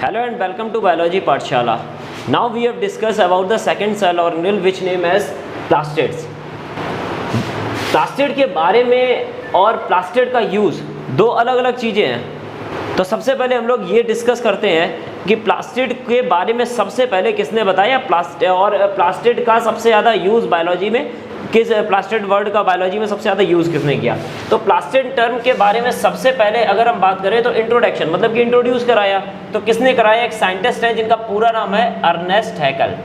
Hello and welcome to Biology Pathshala. Now we have discussed about the second cell organelle which name as plastids. Plastid के बारे में और plastid का use दो अलग अलग चीज़ें हैं। तो सबसे पहले हम लोग ये डिस्कस करते हैं कि प्लास्टिड के बारे में सबसे पहले किसने बताया प्लास्टिड का सबसे ज़्यादा यूज़ बायोलॉजी में प्लास्टिड वर्ड का बायोलॉजी में सबसे ज़्यादा यूज़ किसने किया। तो प्लास्टिड टर्म के बारे में सबसे पहले अगर हम बात करें तो इंट्रोडक्शन मतलब कि इंट्रोड्यूस कराया तो किसने कराया, एक साइंटिस्ट है जिनका पूरा नाम है अर्नेस्ट हैकल।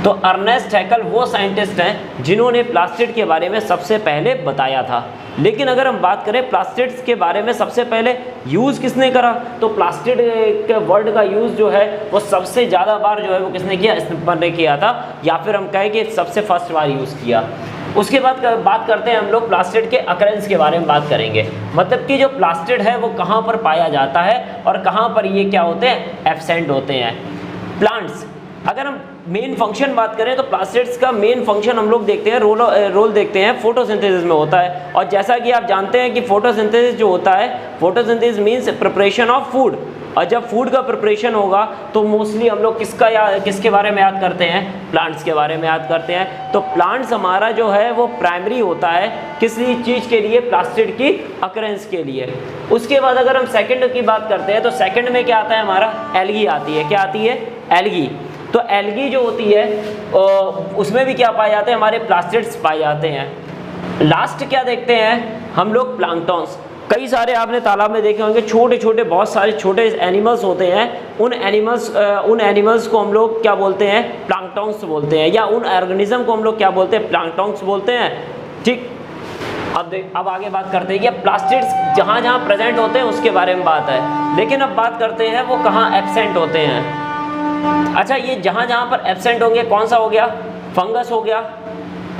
तो अर्नेस्ट हैकल वो साइंटिस्ट हैं जिन्होंने प्लास्टिड के बारे में सबसे पहले बताया था। लेकिन अगर हम बात करें प्लास्टिड्स के बारे में सबसे पहले यूज़ किसने करा, तो प्लास्टिड के वर्ड का यूज़ जो है वो सबसे ज़्यादा बार जो है वो किसने किया, स्निपर ने किया था, या फिर हम कहें कि सबसे फर्स्ट बार यूज़ किया। उसके बाद बात करते हैं हम लोग प्लास्टिड के अकरेंस के बारे में बात करेंगे, मतलब कि जो प्लास्टिड है वो कहाँ पर पाया जाता है और कहाँ पर ये क्या होते हैं, एब्सेंट होते हैं। प्लांट्स, अगर हम मेन फंक्शन बात करें तो प्लास्टिड्स का मेन फंक्शन हम लोग देखते हैं रोल देखते हैं फोटोसिंथेसिस में होता है। और जैसा कि आप जानते हैं कि फोटोसिंथेसिस जो होता है, photosynthesis means preparation of food, और जब फूड का प्रिपरेशन होगा तो मोस्टली हम लोग किसके बारे में याद करते हैं, प्लांट्स के बारे में याद करते हैं। तो प्लांट्स हमारा जो है वो प्राइमरी होता है किसी चीज़ के लिए, प्लास्टिड की अकरेंस के लिए। उसके बाद अगर हम सेकंड की बात करते हैं तो सेकंड में क्या आता है, हमारा एल्गी आती है। क्या आती है, एल्गी। तो एल्गी जो होती है उसमें भी क्या पाए जाते हैं, हमारे प्लास्टिड्स पाए जाते हैं। लास्ट क्या देखते हैं हम लोग, प्लैंकटन्स। कई सारे आपने तालाब में देखे होंगे छोटे छोटे बहुत सारे छोटे एनिमल्स होते हैं, उन एनिमल्स को हम लोग क्या बोलते हैं, प्लैंकटन्स बोलते हैं, या उन ऑर्गेनिज्म को हम लोग क्या बोलते हैं, प्लैंकटन्स बोलते हैं। ठीक, अब आगे बात करते हैं कि प्लास्टिड्स जहाँ जहाँ प्रेजेंट होते हैं उसके बारे में बात है, लेकिन अब बात करते हैं वो कहाँ एब्सेंट होते हैं। अच्छा, ये जहाँ जहाँ पर एब्सेंट होंगे कौन सा हो गया, फंगस हो गया,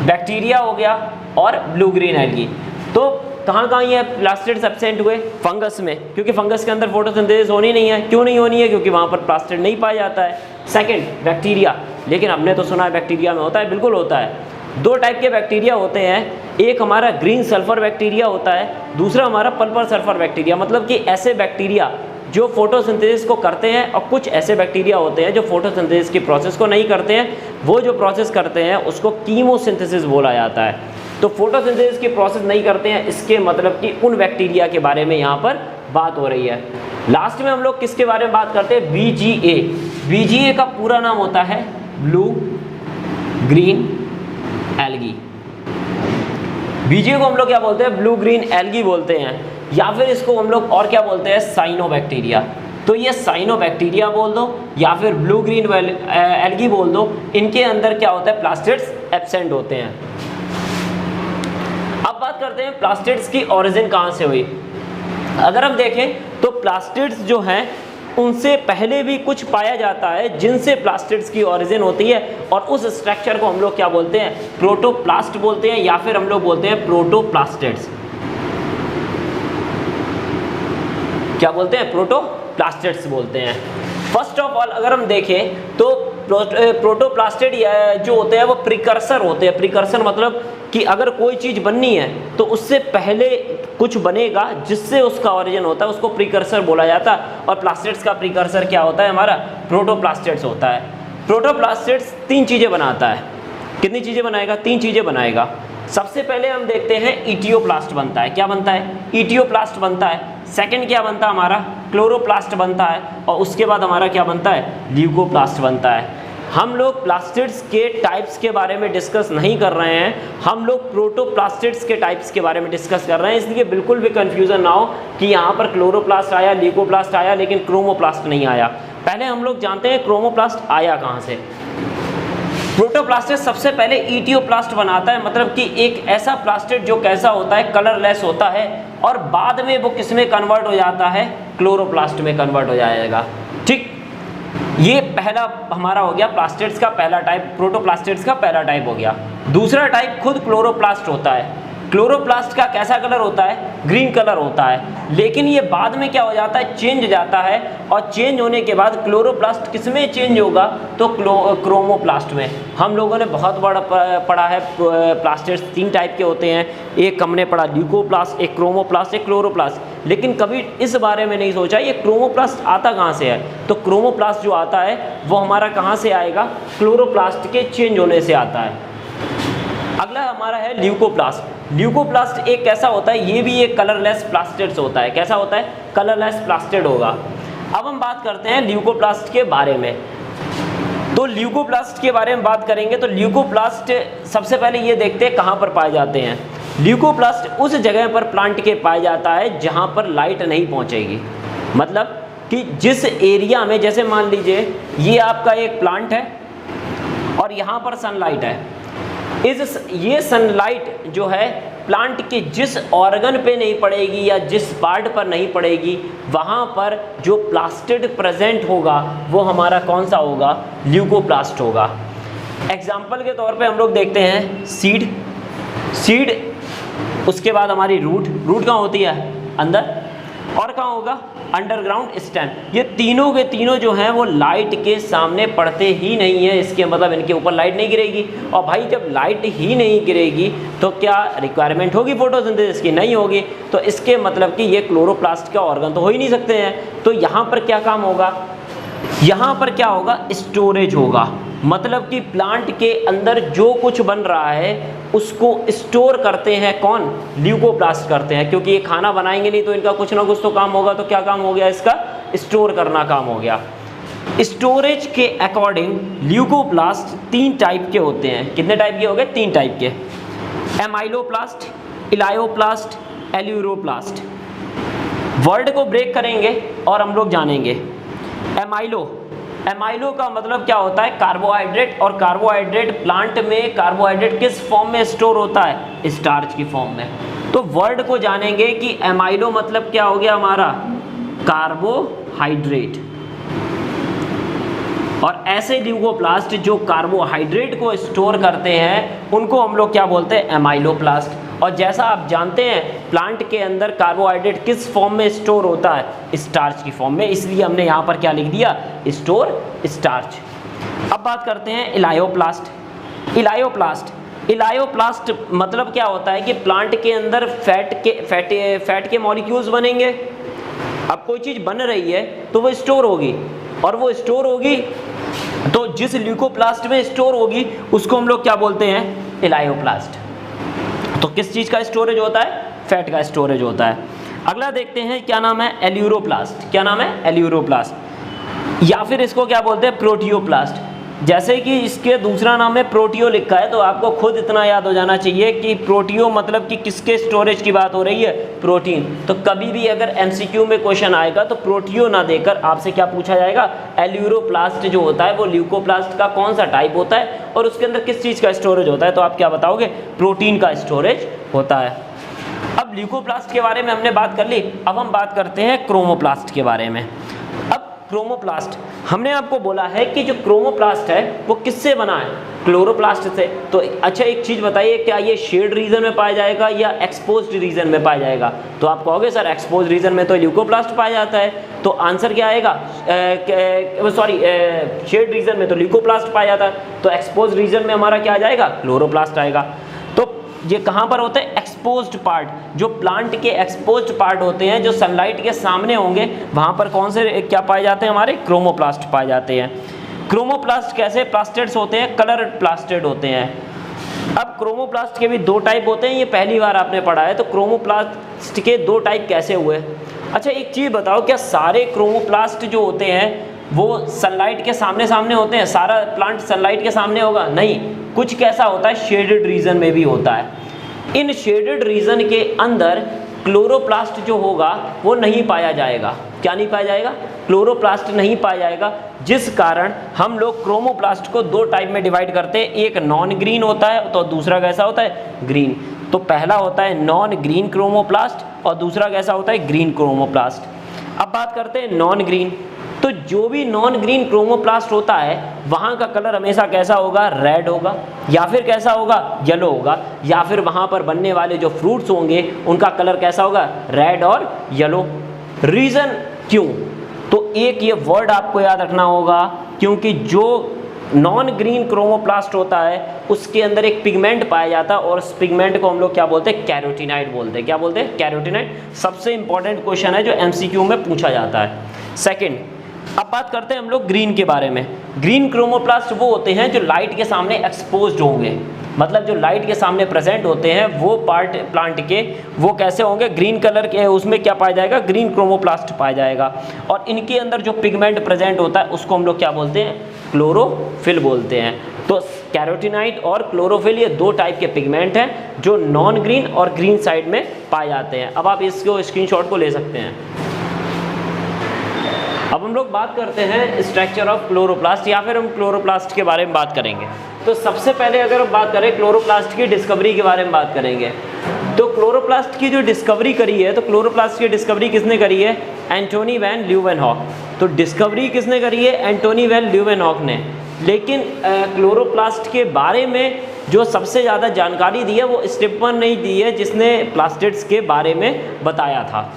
बैक्टीरिया हो गया और ब्लू ग्रीन एल्गी। तो कहाँ ये प्लास्टिड्स एब्सेंट हुए, फंगस में, क्योंकि फंगस के अंदर फोटोसिंथेसिस होनी नहीं है। क्यों नहीं होनी है, क्योंकि वहाँ पर प्लास्टिड नहीं पाया जाता है। सेकंड, बैक्टीरिया, लेकिन हमने तो सुना है बैक्टीरिया में होता है, बिल्कुल होता है। दो टाइप के बैक्टीरिया होते हैं, एक हमारा ग्रीन सल्फर बैक्टीरिया होता है, दूसरा हमारा पर्पल सल्फर बैक्टीरिया। मतलब कि ऐसे बैक्टीरिया जो फोटोसिंथेसिस को करते हैं, और कुछ ऐसे बैक्टीरिया होते हैं जो फोटोसिंथेसिस की प्रोसेस को नहीं करते हैं। वो जो प्रोसेस करते हैं उसको कीमोसिंथेसिस बोला जाता है। तो फोटोसिंथेसिस की प्रोसेस नहीं करते हैं, इसके मतलब कि उन बैक्टीरिया के बारे में यहाँ पर बात हो रही है। लास्ट में हम लोग किसके बारे में बात करते हैं, BGA। BGA का पूरा नाम होता है ब्लू ग्रीन एल्गी। BGA को हम लोग क्या बोलते हैं, ब्लू ग्रीन एल्गी बोलते हैं, या फिर इसको हम लोग और क्या बोलते हैं, साइनोबैक्टीरिया। तो ये साइनोबैक्टीरिया बोल दो या फिर ब्लू ग्रीन एल्गी बोल दो, इनके अंदर क्या होता है, प्लास्टिड्स एब्सेंट होते हैं। अब बात करते हैं प्लास्टिड्स की ओरिजिन कहाँ से हुई। अगर हम देखें तो प्लास्टिड्स जो हैं उनसे पहले भी कुछ पाया जाता है जिनसे प्लास्टिड्स की ओरिजिन होती है, और उस स्ट्रक्चर को हम लोग क्या बोलते हैं, प्रोटोप्लास्ट बोलते हैं, या फिर हम लोग बोलते हैं प्रोटोप्लास्टिड्स। क्या बोलते हैं, प्रोटोप्लास्टिड्स बोलते हैं। फर्स्ट ऑफ ऑल अगर हम देखें तो प्रोटोप्लास्टिड जो होते हैं वो प्रिकर्सर होते हैं। प्रिकर्सर मतलब कि अगर कोई चीज़ बननी है तो उससे पहले कुछ बनेगा जिससे उसका ओरिजिन होता है, उसको प्रिकर्सर बोला जाता है। और प्लास्टिड्स का प्रिकर्सर क्या होता है, हमारा प्रोटोप्लास्टिड्स होता है। प्रोटोप्लास्टिड्स तीन चीज़ें बनाता है। कितनी चीज़ें बनाएगा, तीन चीज़ें बनाएगा। सबसे पहले हम देखते हैं इटियोप्लास्ट बनता है। क्या बनता है, इटियोप्लास्ट बनता है। सेकंड क्या बनता है, हमारा क्लोरोप्लास्ट बनता है, और उसके बाद हमारा क्या बनता है, ल्यूकोप्लास्ट बनता है। हम लोग प्लास्टिड्स के टाइप्स के बारे में डिस्कस नहीं कर रहे हैं, हम लोग प्रोटोप्लास्टिड्स के टाइप्स के बारे में डिस्कस कर रहे हैं। इसलिए बिल्कुल भी कंफ्यूजन ना हो कि यहाँ पर क्लोरोप्लास्ट आया, ल्यूकोप्लास्ट आया, लेकिन क्रोमोप्लास्ट नहीं आया। पहले हम लोग जानते हैं क्रोमोप्लास्ट आया कहाँ से। प्रोटोप्लास्टिड सबसे पहले इटियोप्लास्ट बनाता है, मतलब कि एक ऐसा प्लास्टिड जो कैसा होता है, कलरलेस होता है, और बाद में वो किस में कन्वर्ट हो जाता है, क्लोरोप्लास्ट में कन्वर्ट हो जाएगा। ठीक, ये पहला हमारा हो गया प्लास्टिड्स का पहला टाइप, प्रोटोप्लास्टिड्स का पहला टाइप हो गया। दूसरा टाइप खुद क्लोरोप्लास्ट होता है। क्लोरोप्लास्ट का कैसा कलर होता है, ग्रीन कलर होता है, लेकिन ये बाद में क्या हो जाता है, चेंज जाता है, और चेंज होने के बाद क्लोरोप्लास्ट किस में चेंज होगा, तो क्रोमोप्लास्ट में। हम लोगों ने बहुत बड़ा पढ़ा है प्लास्टिड्स 3 टाइप के होते हैं, एक हमने पढ़ा ल्यूकोप्लास्ट, एक क्रोमोप्लास्ट, एक क्लोरोप्लास्ट, लेकिन कभी इस बारे में नहीं सोचा ये क्रोमोप्लास्ट आता कहाँ से है। तो क्रोमोप्लास्ट जो आता है वो हमारा कहाँ से आएगा, क्लोरोप्लास्ट के चेंज होने से आता है। अगला हमारा है ल्यूकोप्लास्ट। ल्यूकोप्लास्ट एक कैसा होता है, ये भी एक कलरलेस प्लास्टिड्स होता है। कैसा होता है, कलरलेस प्लास्टिड होगा। अब हम बात करते हैं ल्यूकोप्लास्ट के बारे में। तो ल्यूकोप्लास्ट के बारे में बात करेंगे तो ल्यूकोप्लास्ट सबसे पहले ये देखते हैं कहाँ पर पाए जाते हैं। ल्यूकोप्लास्ट उस जगह पर प्लांट के पाया जाता है जहाँ पर लाइट नहीं पहुँचेगी, मतलब कि जिस एरिया में, जैसे मान लीजिए ये आपका एक प्लांट है और यहाँ पर सनलाइट है, ये सनलाइट जो है प्लांट के जिस ऑर्गन पे नहीं पड़ेगी या जिस पार्ट पर नहीं पड़ेगी, वहाँ पर जो प्लास्टिड प्रेजेंट होगा वो हमारा कौन सा होगा, ल्यूकोप्लास्ट होगा। एग्जाम्पल के तौर पे हम लोग देखते हैं सीड, उसके बाद हमारी रूट कहाँ होती है, अंदर, और कहाँ होगा, अंडरग्राउंड स्टेम। ये तीनों के तीनों जो हैं वो लाइट के सामने पड़ते ही नहीं है, इसके मतलब इनके ऊपर लाइट नहीं गिरेगी। और भाई जब लाइट ही नहीं गिरेगी तो क्या रिक्वायरमेंट होगी फोटोसिंथेसिस की, नहीं होगी। तो इसके मतलब कि ये क्लोरोप्लास्ट का ऑर्गन तो हो ही नहीं सकते हैं। तो यहाँ पर क्या काम होगा, यहाँ पर क्या होगा, स्टोरेज होगा। मतलब कि प्लांट के अंदर जो कुछ बन रहा है उसको स्टोर करते हैं कौन, ल्यूकोप्लास्ट करते हैं, क्योंकि ये खाना बनाएंगे नहीं तो इनका कुछ ना कुछ तो काम होगा। तो क्या काम हो गया, इसका स्टोर करना काम हो गया। स्टोरेज के अकॉर्डिंग ल्यूकोप्लास्ट 3 टाइप के होते हैं। कितने टाइप के हो गए, 3 टाइप के, एमाइलोप्लास्ट, इलायोप्लास्ट, एल्यूरोप्लास्ट। वर्ड को ब्रेक करेंगे और हम लोग जानेंगे। एमाइलो का मतलब क्या होता है, कार्बोहाइड्रेट। और कार्बोहाइड्रेट प्लांट में कार्बोहाइड्रेट किस फॉर्म में स्टोर होता है, स्टार्च की फॉर्म में। तो वर्ड को जानेंगे कि एमाइलो मतलब क्या हो गया हमारा, कार्बोहाइड्रेट। और ऐसे ल्यूकोप्लास्ट जो कार्बोहाइड्रेट को स्टोर करते हैं उनको हम लोग क्या बोलते हैं, एमाइलोप्लास्ट। और जैसा आप जानते हैं प्लांट के अंदर कार्बोहाइड्रेट किस फॉर्म में स्टोर होता है, स्टार्च की फॉर्म में, इसलिए हमने यहाँ पर क्या लिख दिया, स्टोर स्टार्च। अब बात करते हैं इलायोप्लास्ट। इलायोप्लास्ट मतलब क्या होता है कि प्लांट के अंदर फैट के मॉलिक्यूल्स बनेंगे। अब कोई चीज़ बन रही है तो वो स्टोर होगी, और वो स्टोर होगी तो जिस ल्यूकोप्लास्ट में स्टोर होगी उसको हम लोग क्या बोलते हैं, इलायोप्लास्ट। तो किस चीज़ का स्टोरेज होता है, फैट का स्टोरेज होता है। अगला देखते हैं, क्या नाम है, एल्यूरोप्लास्ट। क्या नाम है, एल्यूरोप्लास्ट, या फिर इसको क्या बोलते हैं, प्रोटियोप्लास्ट। जैसे कि इसके दूसरा नाम है प्रोटियो लिखा है, तो आपको खुद इतना याद हो जाना चाहिए कि प्रोटियो मतलब कि किसके स्टोरेज की बात हो रही है, प्रोटीन। तो कभी भी अगर एमसीक्यू में क्वेश्चन आएगा तो प्रोटियो ना देकर आपसे क्या पूछा जाएगा, एल्यूरोप्लास्ट जो होता है वो ल्यूकोप्लास्ट का कौन सा टाइप होता है और उसके अंदर किस चीज़ का स्टोरेज होता है, तो आप क्या बताओगे, प्रोटीन का स्टोरेज होता है। अब ल्यूकोप्लास्ट के बारे में हमने बात कर ली, अब हम बात करते हैं क्रोमोप्लास्ट के बारे में। अब क्रोमोप्लास्ट, हमने आपको बोला है कि जो क्रोमोप्लास्ट है वो किससे बना है, क्लोरोप्लास्ट से। तो अच्छा एक चीज़ बताइए, क्या ये शेड रीजन में पाया जाएगा या एक्सपोज्ड रीजन में पाया जाएगा, तो आप कहोगे सर एक्सपोज्ड रीजन में तो ल्यूकोप्लास्ट पाया जाता है, तो आंसर क्या आएगा, शेड रीजन में तो ल्यूकोप्लास्ट पाया जाता है, तो एक्सपोज्ड रीजन में हमारा क्या आ जाएगा, क्लोरोप्लास्ट आएगा। तो ये कहाँ पर होते हैं, एक्सपोज्ड पार्ट, जो प्लांट के एक्सपोज्ड पार्ट होते हैं जो सनलाइट के सामने होंगे वहाँ पर कौन से क्या पाए जाते हैं, हमारे क्रोमोप्लास्ट पाए जाते हैं। क्रोमोप्लास्ट कैसे प्लास्टिड्स होते हैं, कलर्ड प्लास्टिड होते हैं। अब क्रोमोप्लास्ट के भी 2 टाइप होते हैं, ये पहली बार आपने पढ़ा है, तो क्रोमोप्लास्ट के 2 टाइप कैसे हुए। अच्छा एक चीज़ बताओ, क्या सारे क्रोमोप्लास्ट जो होते हैं वो सनलाइट के सामने होते हैं, सारा प्लांट सनलाइट के सामने होगा, नहीं, कुछ कैसा होता है, शेडेड रीजन में भी होता है। इन शेडेड रीजन के अंदर क्लोरोप्लास्ट जो होगा वो नहीं पाया जाएगा। क्या नहीं पाया जाएगा, क्लोरोप्लास्ट नहीं पाया जाएगा, जिस कारण हम लोग क्रोमोप्लास्ट को 2 टाइप में डिवाइड करते हैं, एक नॉन ग्रीन होता है तो दूसरा कैसा होता है, ग्रीन। तो पहला होता है नॉन ग्रीन क्रोमोप्लास्ट और दूसरा कैसा होता है, ग्रीन क्रोमोप्लास्ट। अब बात करते हैं नॉन ग्रीन। तो जो भी नॉन ग्रीन क्रोमोप्लास्ट होता है वहाँ का कलर हमेशा कैसा होगा, रेड होगा, या फिर कैसा होगा, येलो होगा, या फिर वहाँ पर बनने वाले जो फ्रूट्स होंगे उनका कलर कैसा होगा, रेड और येलो। रीज़न क्यों? तो एक ये वर्ड आपको याद रखना होगा, क्योंकि जो नॉन ग्रीन क्रोमोप्लास्ट होता है उसके अंदर एक पिगमेंट पाया जाता है और उस पिगमेंट को हम लोग क्या बोलते हैं, कैरोटीनाइड बोलते हैं। क्या बोलते हैं, कैरोटीनाइड। सबसे इंपॉर्टेंट क्वेश्चन है जो एमसीक्यू में पूछा जाता है। सेकंड, अब बात करते हैं हम लोग ग्रीन के बारे में। ग्रीन क्रोमोप्लास्ट वो होते हैं जो लाइट के सामने एक्सपोज्ड होंगे, मतलब जो लाइट के सामने प्रेजेंट होते हैं वो पार्ट प्लांट के वो कैसे होंगे, ग्रीन कलर के, उसमें क्या पाया जाएगा, ग्रीन क्रोमोप्लास्ट पाया जाएगा। और इनके अंदर जो पिगमेंट प्रेजेंट होता है उसको हम लोग क्या बोलते हैं, क्लोरोफिल बोलते हैं। तो कैरोटीनाइड और क्लोरोफिल ये दो टाइप के पिगमेंट हैं जो नॉन ग्रीन और ग्रीन साइड में पाए जाते हैं। अब आप इसको स्क्रीनशॉट को ले सकते हैं। अब हम लोग बात करते हैं स्ट्रक्चर ऑफ क्लोरोप्लास्ट, या फिर हम क्लोरोप्लास्ट के बारे में बात करेंगे। तो सबसे पहले अगर हम बात करें क्लोरोप्लास्ट की डिस्कवरी के बारे में बात करेंगे, तो क्लोरोप्लास्ट की जो डिस्कवरी करी है, तो क्लोरोप्लास्ट की डिस्कवरी किसने करी है, एंटोनी वैन ल्यूवेनहॉक। तो डिस्कवरी किसने करी है, एंटोनी वैन ल्यूवेनहॉक ने। लेकिन क्लोरोप्लास्ट के बारे में जो सबसे ज़्यादा जानकारी दी है वो स्टिफमन ने दी है, जिसने प्लास्टिड्स के बारे में बताया था।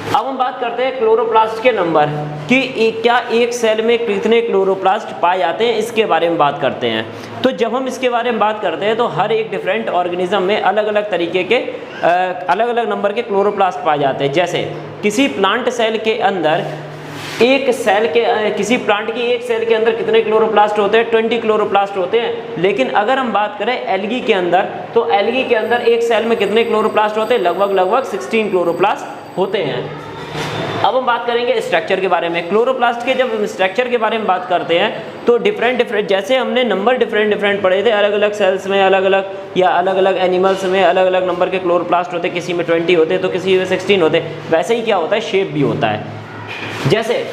अब हम बात करते हैं क्लोरोप्लास्ट के नंबर कि क्या एक सेल में कितने क्लोरोप्लास्ट पाए जाते हैं, इसके बारे में बात करते हैं। तो जब हम इसके बारे में बात करते हैं तो हर एक डिफरेंट ऑर्गेनिज्म में अलग अलग तरीके के अलग अलग नंबर के क्लोरोप्लास्ट पाए जाते हैं। जैसे किसी प्लांट सेल के अंदर एक सेल के किसी प्लांट की एक सेल के अंदर कितने क्लोरोप्लास्ट होते हैं, 20 क्लोरोप्लास्ट होते हैं। लेकिन अगर हम बात करें एल्गी के अंदर, तो एल्गी के अंदर एक सेल में कितने क्लोरोप्लास्ट होते हैं, लगभग 16 क्लोरोप्लास्ट होते हैं। अब हम बात करेंगे स्ट्रक्चर के बारे में। क्लोरोप्लास्ट के जब हम स्ट्रक्चर के बारे में बात करते हैं तो डिफरेंट जैसे हमने नंबर डिफरेंट पढ़े थे, अलग अलग सेल्स में अलग अलग, या अलग अलग एनिमल्स में अलग अलग नंबर के क्लोरोप्लास्ट होते, किसी में 20 होते तो किसी में 16 होते। वैसे ही क्या होता है, शेप भी होता है। जैसे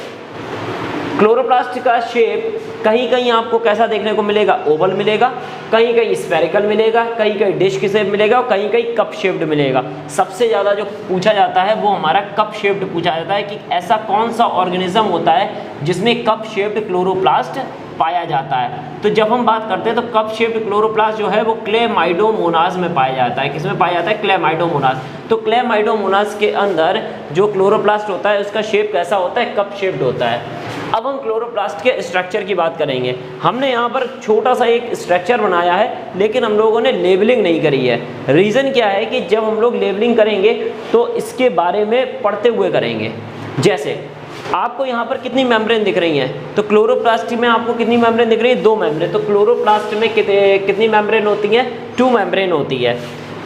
क्लोरोप्लास्ट का शेप कहीं कहीं आपको कैसा देखने को मिलेगा, ओवल मिलेगा, कहीं कहीं स्फेरिकल मिलेगा, कहीं कहीं डिश की शेप मिलेगा और कहीं कहीं कप शेप्ड मिलेगा। सबसे ज़्यादा जो पूछा जाता है वो हमारा कप शेप्ड पूछा जाता है कि ऐसा कौन सा ऑर्गेनिज्म होता है जिसमें कप शेप्ड क्लोरोप्लास्ट पाया जाता है। तो जब हम बात करते हैं तो कप शेप्ड क्लोरोप्लास्ट जो है वो क्लेमाइडोमोनास में पाया जाता है। किसमें पाया जाता है, क्लेमाइडोमोनास। तो क्लेमाइडोमोनास के अंदर जो क्लोरोप्लास्ट होता है उसका शेप कैसा होता है, कप शेप्ड होता है। अब हम क्लोरोप्लास्ट के स्ट्रक्चर की बात करेंगे। हमने यहाँ पर छोटा सा एक स्ट्रक्चर बनाया है, लेकिन हम लोगों ने लेबलिंग नहीं करी है। रीज़न क्या है कि जब हम लोग लेबलिंग करेंगे तो इसके बारे में पढ़ते हुए करेंगे। जैसे आपको यहाँ पर कितनी मेम्ब्रेन दिख रही हैं, तो क्लोरोप्लास्ट में आपको कितनी मेम्ब्रेन दिख रही है, 2 मेम्ब्रेन। तो क्लोरोप्लास्ट में कितनी मेम्ब्रेन होती है, 2 मेम्ब्रेन होती है।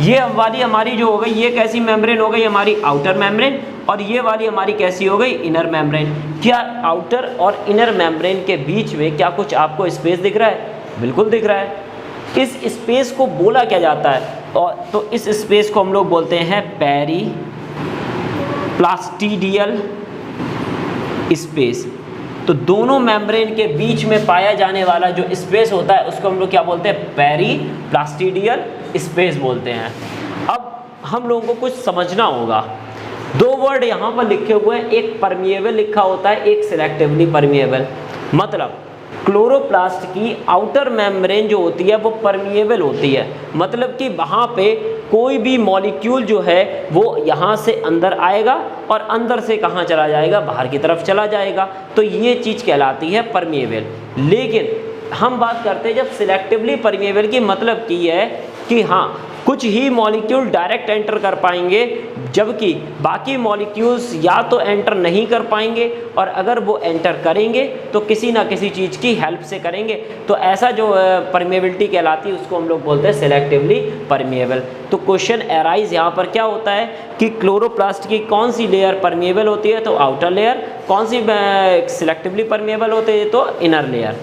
ये वाली हमारी जो हो गई, ये कैसी मेम्ब्रेन हो गई, हमारी आउटर मेम्ब्रेन, और ये वाली हमारी कैसी हो गई, इनर मेम्ब्रेन। क्या आउटर और इनर मेम्ब्रेन के बीच में क्या कुछ आपको स्पेस दिख रहा है, बिल्कुल दिख रहा है। इस स्पेस को बोला क्या जाता है, और तो इस स्पेस को हम लोग बोलते हैं पेरी प्लास्टिडियल स्पेस। तो दोनों मेम्ब्रेन के बीच में पाया जाने वाला जो स्पेस होता है उसको हम लोग क्या बोलते हैं, पेरी प्लास्टिडियल स्पेस बोलते हैं। अब हम लोगों को कुछ समझना होगा। 2 वर्ड यहाँ पर लिखे हुए हैं, एक परमिएबल लिखा होता है, एक सिलेक्टिवली परमिएबल। मतलब क्लोरोप्लास्ट की आउटर मेम्ब्रेन जो होती है वो परमिएबल होती है, मतलब कि वहाँ पे कोई भी मॉलिक्यूल जो है वो यहाँ से अंदर आएगा और अंदर से कहाँ चला जाएगा, बाहर की तरफ चला जाएगा। तो ये चीज़ कहलाती है परमिएबल। लेकिन हम बात करते हैं जब सिलेक्टिवली परमिएबल की, मतलब की है कि हाँ कुछ ही मॉलिक्यूल डायरेक्ट एंटर कर पाएंगे, जबकि बाकी मॉलिक्यूल्स या तो एंटर नहीं कर पाएंगे, और अगर वो एंटर करेंगे तो किसी ना किसी चीज़ की हेल्प से करेंगे। तो ऐसा जो परमिएबिलिटी कहलाती है उसको हम लोग बोलते हैं सिलेक्टिवली परमिएबल। तो क्वेश्चन एराइज यहाँ पर क्या होता है कि क्लोरोप्लास्ट की कौन सी लेयर परमिएबल होती है, तो आउटर लेयर, कौन सी सिलेक्टिवली परमिएबल होती है, तो इनर लेयर।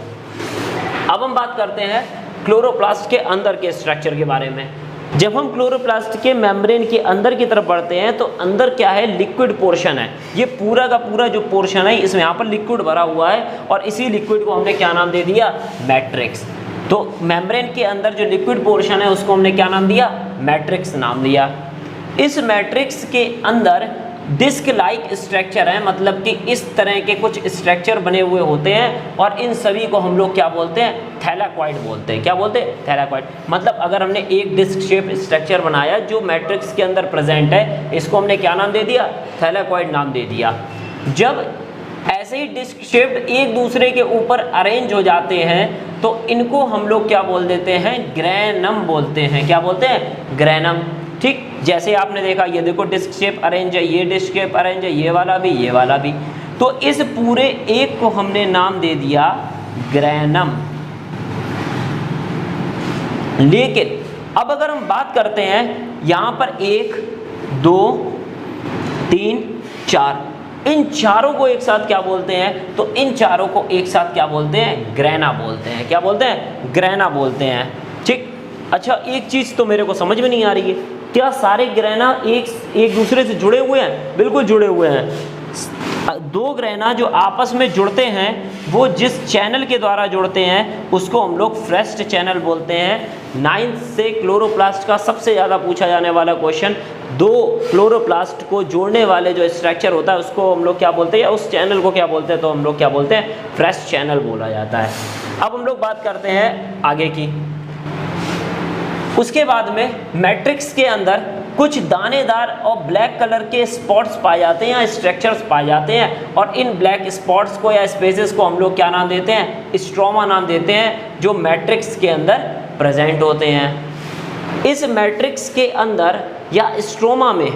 अब हम बात करते हैं क्लोरोप्लास्ट के अंदर के स्ट्रक्चर के बारे में। जब हम क्लोरोप्लास्ट के मेम्ब्रेन के अंदर की तरफ बढ़ते हैं तो अंदर क्या है, लिक्विड पोर्शन है। ये पूरा का पूरा जो पोर्शन है इसमें यहाँ पर लिक्विड भरा हुआ है, और इसी लिक्विड को हमने क्या नाम दे दिया, मैट्रिक्स। तो मेम्ब्रेन के अंदर जो लिक्विड पोर्शन है उसको हमने क्या नाम दिया, मैट्रिक्स नाम दिया। इस मैट्रिक्स के अंदर डिस्क लाइक स्ट्रक्चर है, मतलब कि इस तरह के कुछ स्ट्रक्चर बने हुए होते हैं और इन सभी को हम लोग क्या बोलते हैं, थैलाकॉइड बोलते हैं। क्या बोलते हैं, थैलाकॉइड। मतलब अगर हमने एक डिस्क शेप स्ट्रक्चर बनाया जो मैट्रिक्स के अंदर प्रेजेंट है, इसको हमने क्या नाम दे दिया, थैलाकॉइड नाम दे दिया। जब ऐसे ही डिस्क शेप्ड एक दूसरे के ऊपर अरेंज हो जाते हैं तो इनको हम लोग क्या बोल देते हैं, ग्रेनम बोलते हैं। क्या बोलते हैं, ग्रेनम। ठीक, जैसे आपने देखा ये देखो डिस्क शेप अरेंज है, ये डिस्क शेप अरेंज है, ये वाला भी, ये वाला भी। तो इस पूरे एक को हमने नाम दे दिया ग्रेनम। लेकिन अब अगर हम बात करते हैं यहाँ पर 1 2 3 4, इन चारों को एक साथ क्या बोलते हैं, तो इन चारों को एक साथ क्या बोलते हैं, ग्रेना बोलते हैं। क्या बोलते हैं, ग्रेना बोलते हैं। ठीक, अच्छा एक चीज़ तो मेरे को समझ में नहीं आ रही है, क्या सारे ग्रेना एक दूसरे से जुड़े हुए हैं? बिल्कुल जुड़े हुए हैं। दो ग्रेना जो आपस में जुड़ते हैं वो जिस चैनल के द्वारा जुड़ते हैं उसको हम लोग फ्रेस्ट चैनल बोलते हैं। 9th से क्लोरोप्लास्ट का सबसे ज़्यादा पूछा जाने वाला क्वेश्चन, दो क्लोरोप्लास्ट को जोड़ने वाले जो स्ट्रक्चर होता है उसको हम लोग क्या बोलते हैं, या उस चैनल को क्या बोलते हैं, तो हम लोग क्या बोलते हैं, फ्रेस्ट चैनल बोला जाता है। अब हम लोग बात करते हैं आगे की। उसके बाद में मैट्रिक्स के अंदर कुछ दानेदार और ब्लैक कलर के स्पॉट्स पाए जाते हैं या स्ट्रक्चर्स पाए जाते हैं, और इन ब्लैक स्पॉट्स को या स्पेसेस को हम लोग क्या नाम देते हैं, स्ट्रोमा नाम देते हैं, जो मैट्रिक्स के अंदर प्रेजेंट होते हैं। इस मैट्रिक्स के अंदर या स्ट्रोमा में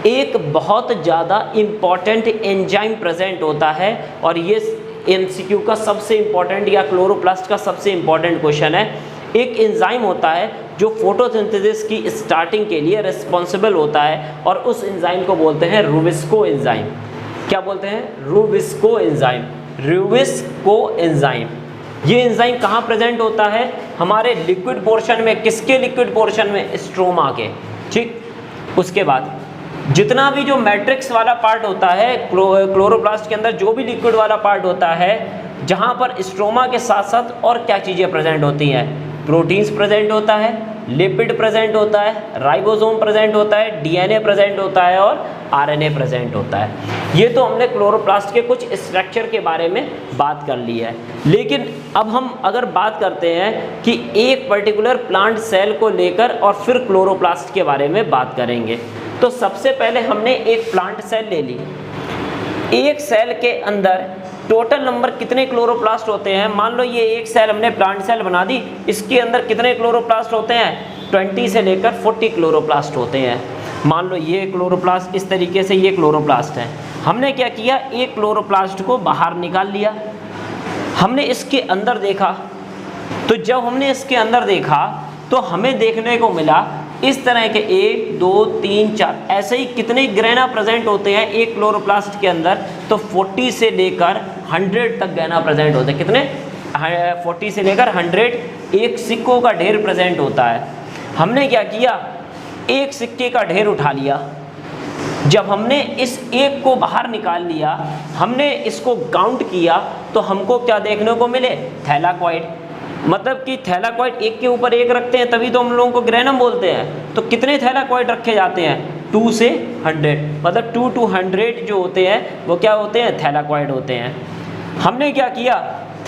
एक बहुत ज़्यादा इम्पॉर्टेंट एंजाइम प्रेजेंट होता है, और ये एमसीक्यू का सबसे इम्पॉर्टेंट या क्लोरोप्लास्ट का सबसे इम्पॉर्टेंट क्वेश्चन है। एक एंजाइम होता है जो फोटोसिंथेसिस की स्टार्टिंग के लिए रिस्पॉन्सिबल होता है, और उस एंजाइम को बोलते हैं रूबिस्को एंजाइम। क्या बोलते हैं, रूबिस्को एंजाइम। रूबिस्को एंजाइम, ये एंजाइम कहाँ प्रेजेंट होता है, हमारे लिक्विड पोर्शन में। किसके लिक्विड पोर्शन में, स्ट्रोमा के। ठीक, उसके बाद जितना भी जो मैट्रिक्स वाला पार्ट होता है क्लोरोप्लास्ट के अंदर, जो भी लिक्विड वाला पार्ट होता है, जहाँ पर स्ट्रोमा के साथ साथ और क्या चीज़ें प्रेजेंट होती हैं, प्रोटीन्स प्रेजेंट होता है, लिपिड प्रेजेंट होता है, राइबोसोम प्रेजेंट होता है, डीएनए प्रेजेंट होता है, और आरएनए प्रेजेंट होता है। ये तो हमने क्लोरोप्लास्ट के कुछ स्ट्रक्चर के बारे में बात कर ली है। लेकिन अब हम अगर बात करते हैं कि एक पर्टिकुलर प्लांट सेल को लेकर और फिर क्लोरोप्लास्ट के बारे में बात करेंगे, तो सबसे पहले हमने एक प्लांट सेल ले ली। एक सेल के अंदर टोटल नंबर कितने क्लोरोप्लास्ट होते हैं, मान लो ये एक सेल हमने प्लांट सेल बना दी, इसके अंदर कितने क्लोरोप्लास्ट होते हैं, 20 से लेकर 40 क्लोरोप्लास्ट होते हैं। मान लो ये क्लोरोप्लास्ट, इस तरीके से ये क्लोरोप्लास्ट है। हमने क्या किया, एक क्लोरोप्लास्ट को बाहर निकाल लिया, हमने इसके अंदर देखा। तो जब हमने इसके अंदर देखा तो हमें देखने को मिला इस तरह के 1 2 3 4 ऐसे ही कितने ग्रेना प्रेजेंट होते हैं एक क्लोरोप्लास्ट के अंदर, तो 40 से लेकर 100 तक ग्रेना प्रेजेंट होते हैं। कितने, 40 से लेकर 100 एक सिक्कों का ढेर प्रेजेंट होता है। हमने क्या किया, एक सिक्के का ढेर उठा लिया। जब हमने इस एक को बाहर निकाल लिया, हमने इसको काउंट किया, तो हमको क्या देखने को मिले, थैलाकॉइड। मतलब कि थैलाकॉइड एक के ऊपर एक रखते हैं तभी तो हम लोगों को ग्रेनम बोलते हैं। तो कितने थैलाकॉइड रखे जाते हैं, 2 से 100, मतलब 2 to 100 जो होते हैं वो क्या होते हैं, थैलाकॉइड होते हैं। हमने क्या किया,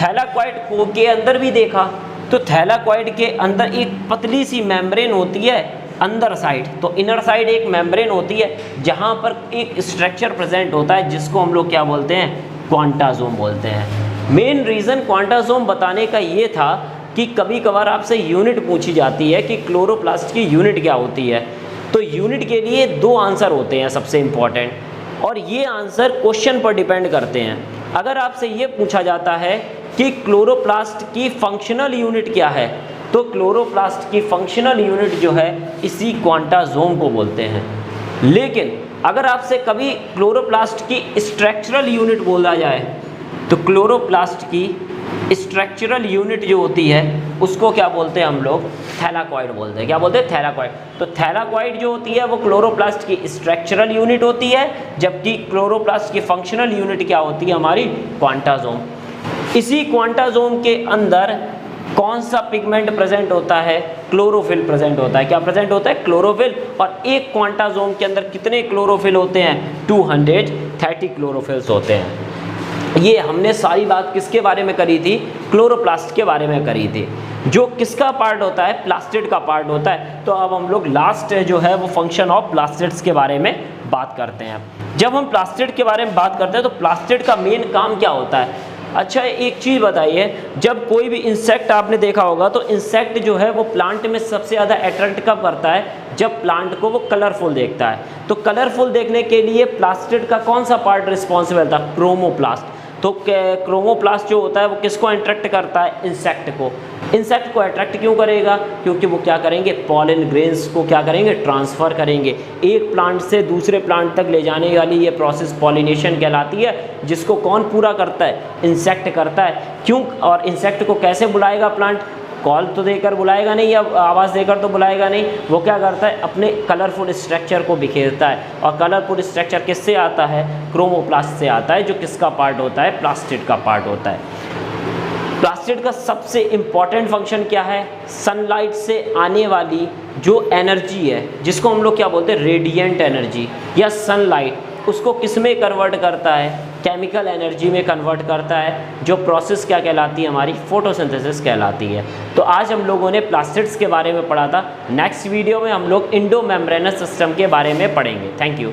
थैलाकॉइड को के अंदर भी देखा, तो थैलाकॉइड के अंदर एक पतली सी मेम्ब्रेन होती है अंदर साइड, तो इनर साइड एक मेम्ब्रेन होती है जहाँ पर एक स्ट्रक्चर प्रेजेंट होता है जिसको हम लोग क्या बोलते हैं, क्वांटासोम बोलते हैं। मेन रीज़न क्वांटासोम बताने का ये था कि कभी कभार आपसे यूनिट पूछी जाती है कि क्लोरोप्लास्ट की यूनिट क्या होती है, तो यूनिट के लिए 2 आंसर होते हैं सबसे इम्पॉर्टेंट, और ये आंसर क्वेश्चन पर डिपेंड करते हैं। अगर आपसे ये पूछा जाता है कि क्लोरोप्लास्ट की फंक्शनल यूनिट क्या है, तो क्लोरोप्लास्ट की फंक्शनल यूनिट जो है इसी क्वांटासोम को बोलते हैं। लेकिन अगर आपसे कभी क्लोरोप्लास्ट की स्ट्रक्चरल यूनिट बोला जाए, तो क्लोरोप्लास्ट की स्ट्रक्चरल यूनिट जो होती है उसको क्या बोलते हैं हम लोग, थैलाकॉइड बोलते हैं। क्या बोलते हैं, थैलाकॉइड। तो थैलाकॉइड जो होती है वो क्लोरोप्लास्ट की स्ट्रक्चरल यूनिट होती है, जबकि क्लोरोप्लास्ट की फंक्शनल यूनिट क्या होती है हमारी, क्वांटासोम। इसी क्वांटासोम के अंदर कौन सा पिगमेंट प्रेजेंट होता है? क्लोरोफिल प्रेजेंट होता है। क्या प्रेजेंट होता है? क्लोरोफिल। और एक क्वांटासोम के अंदर कितने क्लोरोफिल होते हैं? 230 क्लोरोफिल्स होते हैं। ये हमने सारी बात किसके बारे में करी थी? क्लोरोप्लास्ट के बारे में करी थी, जो किसका पार्ट होता है? प्लास्टिड का पार्ट होता है। तो अब हम लोग लास्ट जो है वो फंक्शन ऑफ प्लास्टिड्स के बारे में बात करते हैं। जब हम प्लास्टिड के बारे में बात करते हैं तो प्लास्टिड का मेन काम क्या होता है? अच्छा, एक चीज़ बताइए, जब कोई भी इंसेक्ट आपने देखा होगा तो इंसेक्ट जो है वो प्लांट में सबसे ज़्यादा अट्रैक्ट कब करता है? जब प्लांट को वो कलरफुल देखता है। तो कलरफुल देखने के लिए प्लास्टिड का कौन सा पार्ट रिस्पॉन्सिबल था? क्रोमोप्लास्ट। तो क्रोमोप्लास्ट जो होता है वो किसको अट्रैक्ट करता है? इंसेक्ट को। इंसेक्ट को अट्रैक्ट क्यों करेगा? क्योंकि वो क्या करेंगे? पॉलन ग्रेन्स को क्या करेंगे? ट्रांसफ़र करेंगे। एक प्लांट से दूसरे प्लांट तक ले जाने वाली ये प्रोसेस पॉलिनेशन कहलाती है, जिसको कौन पूरा करता है? इंसेक्ट करता है। क्यों? और इंसेक्ट को कैसे बुलाएगा प्लांट? कॉल तो देकर बुलाएगा नहीं, या आवाज़ देकर तो बुलाएगा नहीं। वो क्या करता है? अपने कलरफुल स्ट्रक्चर को बिखेरता है। और कलरफुल स्ट्रक्चर किससे आता है? क्रोमोप्लास्ट से आता है, जो किसका पार्ट होता है? प्लास्टिड का पार्ट होता है। प्लास्टिड का सबसे इम्पॉर्टेंट फंक्शन क्या है? सनलाइट से आने वाली जो एनर्जी है, जिसको हम लोग क्या बोलते हैं? रेडिएंट एनर्जी या सनलाइट, उसको किस में कन्वर्ट करता है? केमिकल एनर्जी में कन्वर्ट करता है, जो प्रोसेस क्या कहलाती है? हमारी फोटोसिंथेसिस कहलाती है। तो आज हम लोगों ने प्लास्टिड्स के बारे में पढ़ा था। नेक्स्ट वीडियो में हम लोग इंडो मेम्ब्रेनस सिस्टम के बारे में पढ़ेंगे। Thank you.